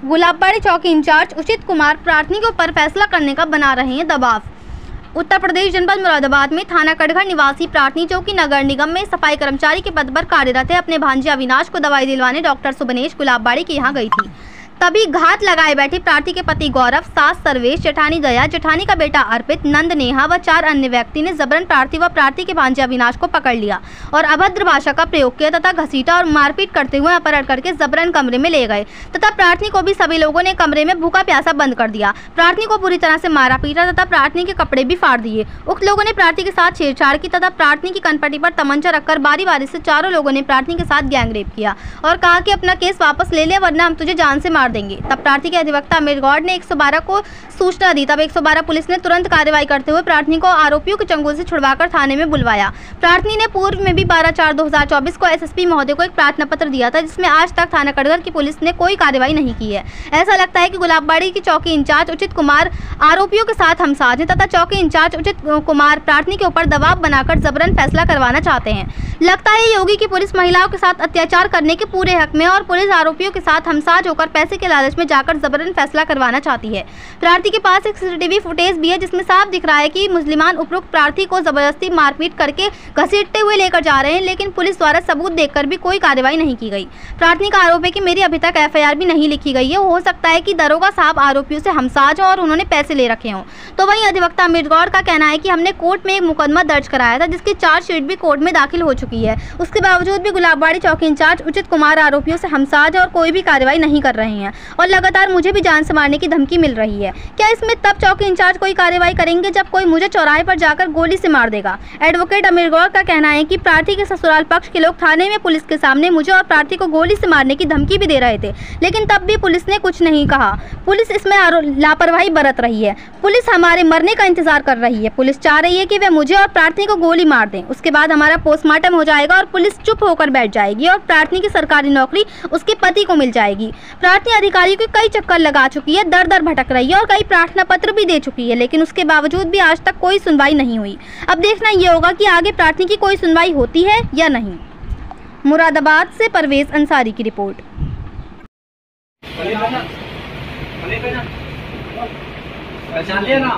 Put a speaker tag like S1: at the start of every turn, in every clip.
S1: गुलाबबाड़ी चौकी इंचार्ज उचित कुमार प्रार्थनी के ऊपर फैसला करने का बना रहे हैं दबाव। उत्तर प्रदेश जनपद मुरादाबाद में थाना कटघर निवासी प्रार्थनी जो कि नगर निगम में सफाई कर्मचारी के पद पर कार्यरत है, अपने भांजे अविनाश को दवाई दिलवाने डॉक्टर सुबनेश गुलाबबाड़ी के यहाँ गई थी। तभी घात लगाए बैठी प्रार्थी के पति गौरव, सास सर्वेश, जेठानी दया, जेठानी का बेटा अर्पित, नंद, नेहा व 4 अन्य व्यक्ति ने जबरन प्रार्थी व प्रार्थी के भांजे अविनाश को पकड़ लिया और अभद्र भाषा का प्रयोग किया तथा घसीटा और मारपीट करते हुए अपहरण करके जबरन कमरे में ले गए तथा प्रार्थनी को भी सभी लोगों ने कमरे में भूखा प्यासा बंद कर दिया। प्रार्थनी को बुरी तरह से मारा पीटा तथा प्रार्थनी के कपड़े भी फाड़ दिए। उक्त लोगों ने प्रार्थनी के साथ छेड़छाड़ की तथा प्रार्थनी की कनपट्टी पर तमंचा रखकर बारी बारी से चारों लोगों ने प्रार्थनी के साथ गैंगरेप किया और कहा कि अपना केस वापस ले ले वरना हम तुझे जान से मार देंगे। तब प्रार्थी के अधिवक्ता अमीर गौड़ ने 112 को सूचना दी। तब 112 पुलिस ने तुरंत कार्रवाई करते हुए प्रार्थनी को आरोपियों के चंगुल से छुड़वाकर थाने में बुलवाया। प्रार्थनी ने पूर्व में भी 12/4/2024 को एसएसपी महोदय को एक प्रार्थना पत्र दिया था, जिसमें आज तक थाना कटघर की पुलिस ने कोई कार्रवाई नहीं की है। ऐसा लगता है कि गुलाबबाड़ी की चौकी इंचार्ज उचित कुमार आरोपियों के साथ हमसाज हैं तथा चौकी इंचार्ज उचित कुमार प्रार्थनी के ऊपर दबाव बनाकर जबरन फैसला करवाना चाहते हैं। लगता है योगी की पुलिस महिलाओं के साथ अत्याचार करने के पूरे हक में और पुलिस आरोपियों के साथ हमसाज होकर पैसे के लालच में जाकर जबरन फैसला करवाना चाहती है। प्रार्थी के पास एक सीसीटीवी फुटेज भी है, जिसमें साफ दिख रहा है कि मुस्लिमान उपरोक्त प्रार्थी को जबरदस्ती मारपीट करके घसीटते हुए लेकर जा रहे हैं, लेकिन पुलिस द्वारा सबूत देखकर भी कोई कार्रवाई नहीं की गई। प्रार्थनी का आरोप है कि मेरी अभी तक एफआईआर भी नहीं लिखी गई है। हो सकता है कि दरोगा साहब आरोपियों से हमसाज हो और उन्होंने पैसे ले रखे हों। तो वहीं अधिवक्ता अमीर गौड़ का कहना है कि हमने कोर्ट में एक मुकदमा दर्ज कराया था, जिसकी चार्जशीट भी कोर्ट में दाखिल हो चुकी है। उसके बावजूद भी गुलाबबाड़ी चौकी इंचार्ज उचित कुमार आरोपियों से हमसाज है और कोई भी कार्रवाई नहीं कर रहे हैं और लगातार मुझे भी जान से मारने की धमकी मिल रही है। क्या इसमें तब चौकी इंचार्ज कोई कार्रवाई करेंगे जब कोई मुझे चौराहे पर जाकर गोली से मार देगा? एडवोकेट अमीर गौड़ का कहना है कि प्रार्थी के ससुराल पक्ष के लोग थाने में पुलिस के सामने मुझे और प्रार्थी को गोली से मारने की धमकी भी दे रहे थे, लेकिन तब भी पुलिस ने कुछ नहीं कहा। पुलिस इसमें लापरवाही बरत रही है। पुलिस हमारे मरने का इंतजार कर रही है। पुलिस चाह रही है कि वे मुझे और प्रार्थनी को गोली मार दें, उसके बाद हमारा पोस्टमार्टम हो जाएगा और पुलिस चुप होकर बैठ जाएगी और प्रार्थनी की सरकारी नौकरी उसके पति को मिल जाएगी। प्रार्थनी अधिकारियों के कई चक्कर लगा चुकी है, दर दर भटक रही है और कई प्रार्थना पत्र भी दे चुकी है, लेकिन उसके बावजूद भी आज तक कोई सुनवाई नहीं हुई। अब देखना ये होगा कि आगे प्रार्थनी की कोई सुनवाई होती है या नहीं। मुरादाबाद से परवेज अंसारी की रिपोर्ट।
S2: पहचान लिया ना,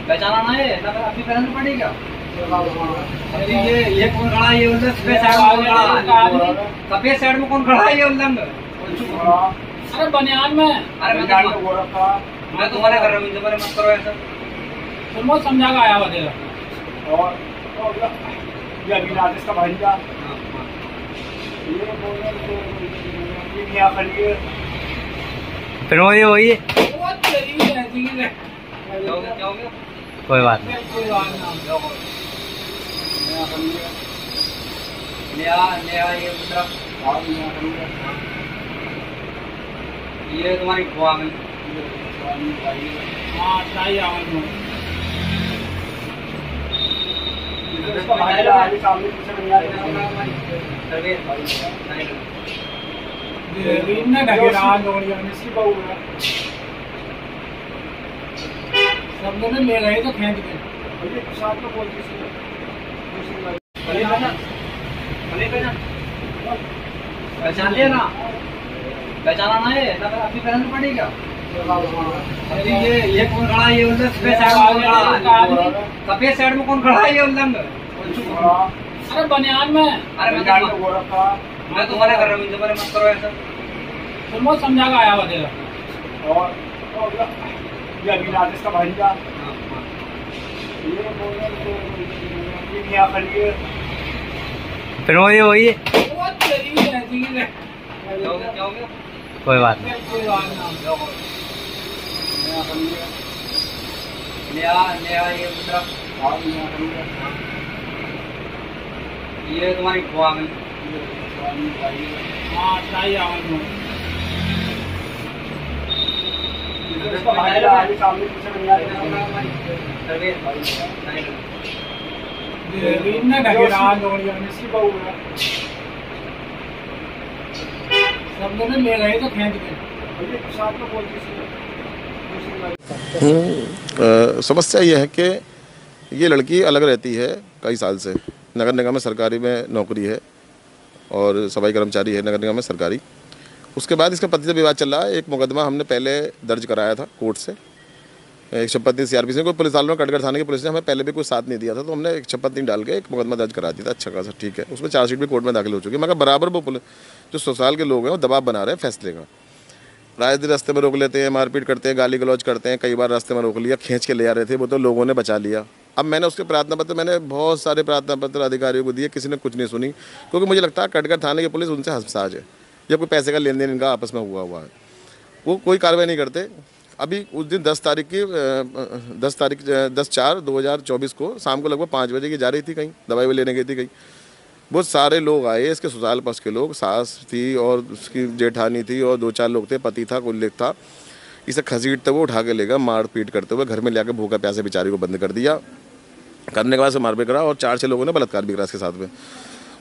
S2: पहचाना ना है ना, अभी पहचान पड़ेगा। अरे ये कौन खड़ा है? ये उल्लंघ सफेद साइड में कौन खड़ा है? सफेद साइड में कौन खड़ा है? ये उल्लंघ
S3: अरे बनियान में।
S2: अरे मैं तुम्हारे कर रहा हूँ, तुम्हारे मत करो ऐसा।
S3: तुम बहुत समझा कर आया बतेगा।
S4: और ये अभी राजेश का भाई का ये
S2: फिर वही
S5: कोई बात नहीं।
S2: ये तुम्हारी खुआ में
S3: सब लोग ले रहे तो खेच के
S2: पहचान लिया ना, पहचाना ना है ना, अभी पहचान पड़ेगा। अरे ये कौन खड़ा है? ये उल्लंघ सफेद साइड में कौन खड़ा है? सफेद साइड में कौन खड़ा है? ये उल्लंघ
S3: अरे बनियान में।
S2: अरे मैं तुम्हारे कर रहा हूँ, तुम्हारे मत करो ऐसा।
S3: तुम बहुत समझा कर आया बतेगा।
S4: और ये अभी राजेश का भाई का
S5: फिर वही कोई बात नहीं।
S2: ये तुम्हारी खुआ में
S3: सब लोग ले रहे तो खेच के
S6: समस्या ये है कि ये लड़की अलग रहती है कई साल से। नगर निगम में सरकारी में नौकरी है और सफाई कर्मचारी है नगर निगम में सरकारी। उसके बाद इसका पति से विवाद चल रहा है। एक मुकदमा हमने पहले दर्ज कराया था कोर्ट से, एक शपथ सीआरपी से, कोई पुलिस वालों ने कटघर थाने की पुलिस ने हमें पहले भी कोई साथ नहीं दिया था, तो हमने एक शपथ डाल के एक मुकदमा दर्ज करा दिया था। अच्छा खासा ठीक है, उसमें चार्जशीट भी कोर्ट में दाखिल हो चुकी है, मगर बराबर वो पुलिस जो ससुराल के लोग हैं वो दबाव बना रहे हैं फैसले का। राय दिन रास्ते में रोक लेते हैं, मारपीट करते हैं, गाली गलौज करते हैं। कई बार रास्ते में रोक लिया, खींच के ले आ रहे थे, वो तो लोगों ने बचा लिया। अब मैंने उसके प्रार्थना पत्र, मैंने बहुत सारे प्रार्थना पत्र अधिकारियों को दिए, किसी ने कुछ नहीं सुनी, क्योंकि मुझे लगता है कटघर थाने की पुलिस उनसे हंससाज है। जब कोई पैसे का लेन देन इनका आपस में हुआ है, वो कोई कार्रवाई नहीं करते। अभी उस दिन 10/4/2024 को शाम को लगभग 5 बजे की जा रही थी, कहीं दवाई भी लेने गई थी कहीं। बहुत सारे लोग आए, इसके ससुराल पक्ष के लोग, सास थी और उसकी जेठानी थी और 2-4 लोग थे, पति था, कुल था। इसे घसीटते हुए उठा के लेगा, मार पीट करते हुए घर में ले भूखा प्यासे बेचारी को बंद कर दिया। करने के बाद से मारपीट करा और 4-6 लोगों ने बलात्कार भी करा इसके साथ में।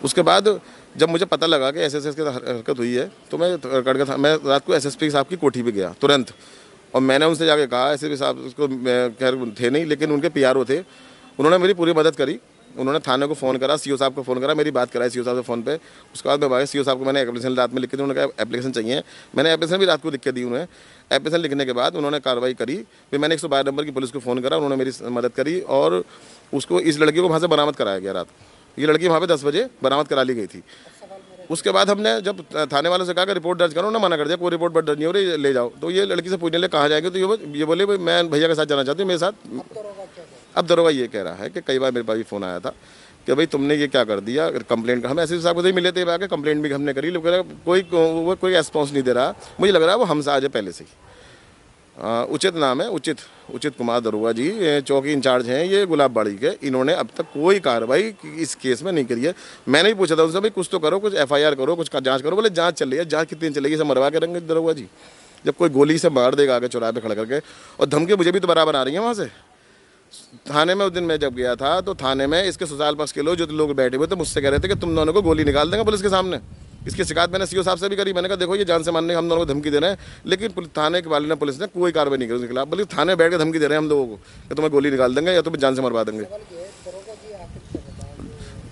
S6: उसके बाद जब मुझे पता लगा कि ऐसे इसकी हरकत हुई है, तो मैं रात को SSP साहब की कोठी पे गया तुरंत, और मैंने उनसे जाके कहा, SSP साहब उसको खैर थे नहीं, लेकिन उनके PRO थे, उन्होंने मेरी पूरी मदद करी। उन्होंने थाने को फ़ोन करा, CO साहब को फ़ोन करा, मेरी बात कराई CO साहब से फ़ोन पे। उसके बाद मैं भाई CO साहब को मैंने एप्लीकेशन रात में लिख के दी, उन्होंने कहा एप्लीकेशन चाहिए, मैंने एप्लीकेशन भी रात को लिख के दी उन्हें। एप्लीकेशन लिखने के बाद उन्होंने कार्रवाई करी, फिर मैंने 112 नंबर की पुलिस को फ़ोन करा, उन्होंने मेरी मदद करी और उसको, इस लड़की को वहाँ से बरामद कराया गया रात। ये लड़की वहाँ पर 10 बजे बरामद करा ली गई थी। उसके बाद हमने जब थाने वालों से कहा कि रिपोर्ट दर्ज करो, उन्होंने मना कर दिया, कोई रिपोर्ट दर्ज नहीं हो रही, ले जाओ। तो ये लड़की से पूछने लगे कहाँ जाएंगे, तो ये बोले भाई मैं भैया के साथ जाना चाहती हूँ, मेरे साथ। अब दरोगा ये कह रहा है कि कई बार मेरे पास भी फ़ोन आया था कि भाई तुमने ये क्या कर दिया, कंप्लेंट का। हम SSP साहब से मिले थे, आके कंप्लेंट भी हमने करी, लेकिन कोई रिस्पॉन्स नहीं दे रहा। मुझे लग रहा है वो हमसे आज है पहले से ही। उचित नाम है, उचित कुमार दरोगा जी, चौकी इंचार्ज हैं ये गुलाबबाड़ी के। इन्होंने अब तक कोई कार्रवाई इस केस में नहीं करी है। मैंने भी पूछा था उनसे, भाई कुछ तो करो, कुछ FIR करो, कुछ जांच करो। बोले जांच चल रही है। जांच कितनी चलेगी, सब मरवा के रहेंगे दरोगा जी। जब कोई गोली से मार देगा आगे चौराहे पे खड़ा करके, और धमकी मुझे भी तो बराबर आ रही है वहाँ से। थाने में उस दिन मैं जब गया था, तो थाने में इसके ससुराल पक्ष के लोग जो लोग बैठे हुए थे, मुझसे कह रहे थे कि तुम दोनों को गोली निकाल देंगे पुलिस के सामने। इसकी शिकायत मैंने CO साहब से भी करी। मैंने कहा देखो ये जान से मारने हम दोनों को धमकी दे रहे हैं, लेकिन थाने के वाले ने, पुलिस ने कोई कार्रवाई नहीं करी उसके खिलाफ, बल्कि थाने बैठ के धमकी दे रहे हैं हम लोगों को कि तुम्हें गोली निकाल देंगे या तुम्हें जान से मरवा देंगे।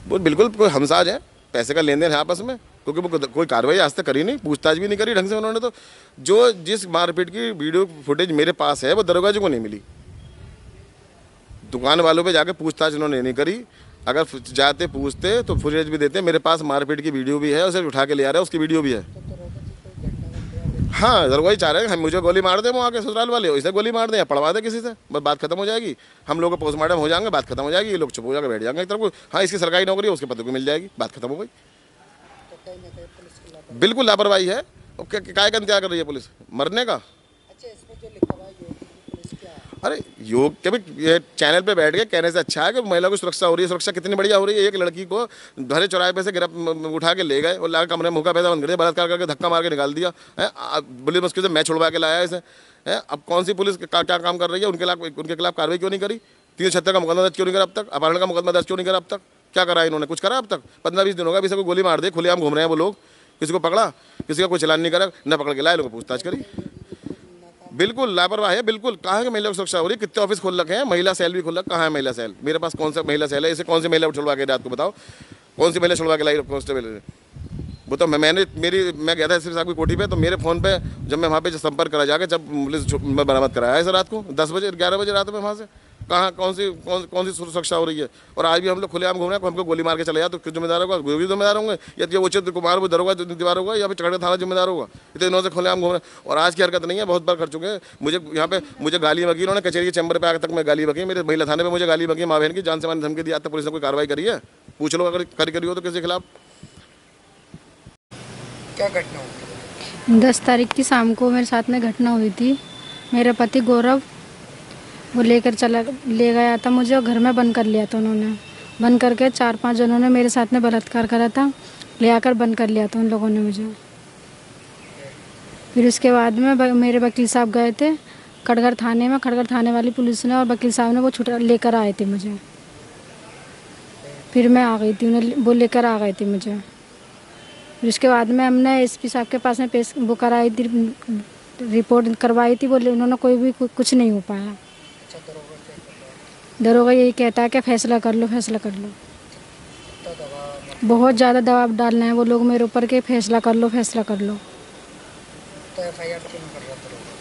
S6: वो बिल्कुल कोई हमसाज है, पैसे का लेन देन है आपस में, क्योंकि वो कोई कार्रवाई आज तक करी नहीं, पूछताछ भी नहीं करी ढंग से उन्होंने। तो जो जिस मारपीट की वीडियो फुटेज मेरे पास है वो दरोगा जी को नहीं मिली। दुकान वालों पे जाके पूछताछ उन्होंने नहीं करी। अगर जाते पूछते तो फुटेज भी देते। मेरे पास मारपीट की वीडियो भी है, उसे उठा के ले आ रहे हैं, उसकी वीडियो भी है। हाँ, दरोगा ही चाह रहे हैं हम मुझे गोली मार दे, वो आके ससुराल वाले इसे गोली मार दे या पड़वा दे किसी से, बस बात खत्म हो जाएगी। हम लोग को पोस्टमार्टम हो जाएंगे, बात खत्म हो जाएगी, ये लोग चुप हो जाकर बैठ जाएंगे एक तरफ को। हाँ, इसकी सरकारी नौकरी है, उसके पति को मिल जाएगी, बात खत्म हो गई। बिल्कुल लापरवाही है। काय का इंतजार कर रही है पुलिस, मरने का। अरे योग के भी ये चैनल पे बैठ के कहने से अच्छा है कि महिला को सुरक्षा हो रही है। सुरक्षा कितनी बढ़िया हो रही है। एक लड़की को भरे चौराहे पे से उठा के ले गए और लाकर कमरे में मुका पैदा बंद कर दिया, बलात्कार करके धक्का मार के निकाल दिया है। पुलिस मुश्किल से मैं छुड़वा के लाया इसे है। अब कौन सी पुलिस क्या काम कर रही है, उनके खिलाफ कार्रवाई क्यों नहीं करी? 376 का मुकदमा दर्ज क्यों नहीं करा अब तक? अपहरण का मुकदमा दर्ज क्यों नहीं करा अब तक? क्या करा इन्होंने? कुछ करा अब तक? 15-20 दिन होगा अभी से कोई गोली मार दे, खुलेआम घूम रहे हैं वो लोग। किसी को पकड़ा, किसी का कोई चलान नहीं करा, न पकड़ के लाए, लोगों को पूछताछ करी। बिल्कुल लापरवाही है। बिल्कुल कहाँ है कि महिला की सुरक्षा हो रही है? कितने ऑफिस खोल रखे हैं, महिला सेल भी खोल रखा, कहाँ है महिला सेल? मेरे पास कौन सा महिला सेल है? इसे कौन सी महिला छुड़वा के रात को बताओ, कौन सी महिला छुड़वा के लाई कांस्टेबल? वो तो मैं गया था SSP साहब की कोठी पे, तो मेरे फ़ोन पे जब मैं वहाँ पे संपर्क करा जाके, जब पुलिस में बरामद कराया है सर रात को 10 बजे 11 बजे रात में वहाँ से, कहाँ कौन सी सुरक्षा हो रही है? और आज भी हम लोग खुलेआम घूम रहे हैं, हमको गोली मार के चले जाए तो किस जिम्मेदार होगा? वो भी जिम्मेदार होंगे, या जो उचित कुमार वो दरोगा जिम्मेदार होगा, या फिर चकड़े थाना जिम्मेदार होगा? इतने दिनों से खुलेआम घूम रहे हैं। और आज की हरकत नहीं है, बहुत बार कर चुके हैं। मुझे यहाँ पे मुझे गाली बकी, उन्होंने कचहरी के चैम्बर पे आकर तक मैं गाली बकी, मेरे महिला थाने में मुझे गाली बकी, माँ बहन की जान से मारने धमकी दी। आज तक पुलिस ने कोई कार्रवाई करी है? पूछ लो अगर करी हो तो किसी के खिलाफ।
S7: क्या घटना हुई?
S8: 10 तारीख की शाम को मेरे साथ में घटना हुई थी। मेरा पति गौरव वो ले गया था मुझे, और घर में बंद कर लिया था उन्होंने। बंद करके 4-5 जनों ने मेरे साथ में बलात्कार करा था, ले आकर बंद कर लिया था उन लोगों ने मुझे। फिर उसके बाद में मेरे वकील साहब गए थे कटघर थाने में, कटघर थाने वाली पुलिस ने और वकील साहब ने वो छुड़ा लेकर आए थे मुझे। फिर मैं आ गई थी, उन्हें वो लेकर आ गए थे मुझे। फिर उसके बाद में हमने SP साहब के पास में वो कराई थी, रिपोर्ट करवाई थी, बोले उन्होंने कुछ नहीं हो पाया। दरोगा यही कहता है कि फैसला कर लो, फैसला कर लो। बहुत ज़्यादा दबाव डालना है वो लोग मेरे ऊपर के, फैसला कर लो, फैसला कर लो।
S7: तो FIR क्यों नहीं कर रहा दरोगा?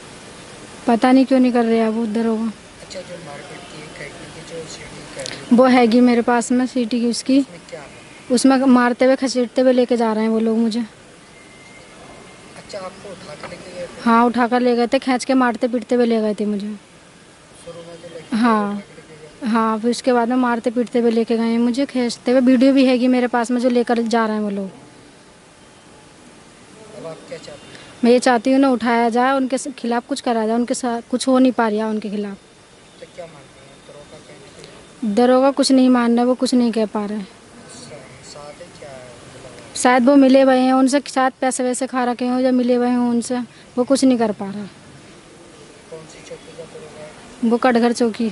S8: पता नहीं क्यों नहीं कर रहे अब वो दरोगा।
S7: अच्छा, जो मारपीट की घटना की जो सीडी कर रही
S8: वो हैगी मेरे पास में सीटी की उसकी,
S7: है क्या है?
S8: उसमें मारते हुए खसीटते हुए लेके जा रहे हैं वो लोग मुझे।
S7: अच्छा, आपको उठा के लेके गए थे?
S8: हाँ उठा कर ले गए थे, खींच के मारते पीटते हुए ले गए थे मुझे।
S7: शुरू में जो लेके
S8: हाँ
S7: उठा के लेके गए?
S8: हाँ, फिर उसके बाद में मारते पीटते हुए लेके गए हैं मुझे, खींचते हुए। वीडियो भी हैगी मेरे पास में जो लेकर जा रहे हैं वो लोग।
S7: अब आप क्या चाहते हैं?
S8: मैं ये चाहती हूँ ना उठाया जाए, उनके खिलाफ कुछ करा जाए, उनके साथ कुछ हो नहीं पा रहा उनके खिलाफ।
S7: तो क्या मानते हैं दरोगा कहने के
S8: दरोगा कुछ नहीं मान रहे, वो कुछ नहीं कह पा रहे।
S7: साथ है क्या है मतलब?
S8: शायद वो मिले हुए हैं उनसे, शायद पैसे वैसे खा रखे हों या मिले हुए हों उनसे, वो कुछ नहीं कर पा रहा।
S7: कौन सी चौकी का दरोगा है?
S8: वो कटघर चौकी।